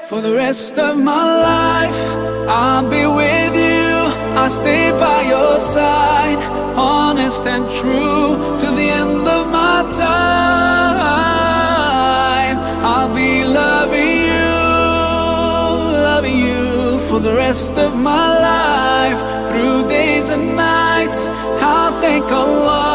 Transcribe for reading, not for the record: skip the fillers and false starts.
For the rest of my life, I'll be with you. I'll stay by your side, honest and true, to the end of my time. I'll be loving you for the rest of my life, through days and nights. I'll thank Allah